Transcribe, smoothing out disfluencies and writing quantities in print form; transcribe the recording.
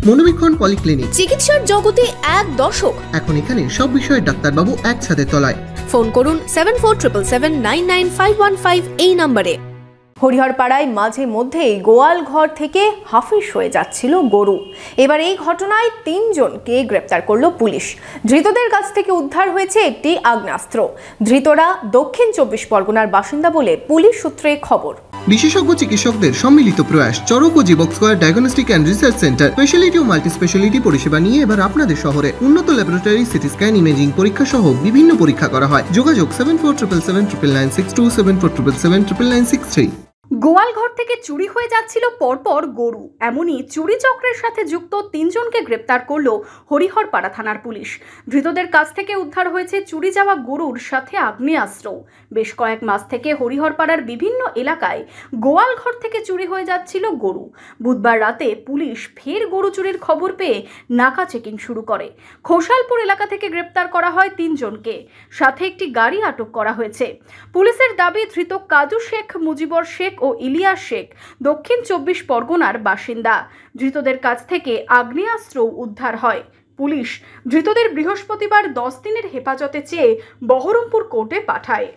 মনোবীক্ষণ polyclinic, চিকিৎসার জগতে এক দশক। এখন এখানে সব বিষয়ে ডাক্তারবাবু এক ছাদের তলায়। ফোন করুন 7477799515 এই নম্বরে। হরিহরপাড়ায় মাঝে মধ্যেই গোয়াল ঘর থেকে হাফিস হয়ে যাচ্ছিল গরু। এবার এই ঘটনায় 3 জনকে গ্রেপ্তার করল পুলিশ। ধৃতদের কাছ থেকে উদ্ধার হয়েছে একটি আগ্নেয়াস্ত্র। ধৃতরা দক্ষিণ 24 পরগনার বাসিন্দা বলে পুলিশ সূত্রে খবর। বিশেষজ্ঞ চিকিৎসকদের সম্মিলিত প্রয়াস, চরক ও Jibak square diagnostic and research centre speciality ও মাল্টি স্পেশালিটি পরিষেবা নিয়ে এবার আপনাদের শহরে উন্নত ল্যাবরেটরি, সিটি স্ক্যান, ইমেজিং পরীক্ষা সহ বিভিন্ন পরীক্ষা করা হয়। যোগাযোগ 7477799627 7477799963। গোয়ালঘর থেকে চুরি হয়ে যাচ্ছিল পরপর গরু। এমনই চুরি চক্রের সাথে যুক্ত 3 জনকে গ্রেপ্তার করল হরিহরপাড়া থানার পুলিশ। ধৃতদের কাছ থেকে উদ্ধার হয়েছে চুরি যাওয়া গরুর সাথে আগ্নেয়াস্ত্র। বেশ কয়েক মাস থেকে হরিহরপাড়ার বিভিন্ন এলাকায় গোয়ালঘর থেকে চুরি হয়ে যাচ্ছিল গরু। বুধবার রাতে পুলিশ ফের গরু চুরির খবর পেয়ে নাকা চেকিং শুরু করে। খোসালপুর এলাকা থেকে গ্রেপ্তার করা হয় 3 জনকে, সাথে একটি গাড়ি আটক করা হয়েছে। পুলিশের দাবি, ধৃত কাজু শেখ, মুজিবর শেখ ও ইলিয়াস শেখ দক্ষিণ 24 পরগনার বাসিন্দা। ধৃতদের কাছ থেকে আগ্নেয়াস্ত্র উদ্ধার হয়। পুলিশ ধৃতদের বৃহস্পতিবার 10 দিনের হেফাজতে চেয়ে বহরমপুর কোর্টে পাঠায়।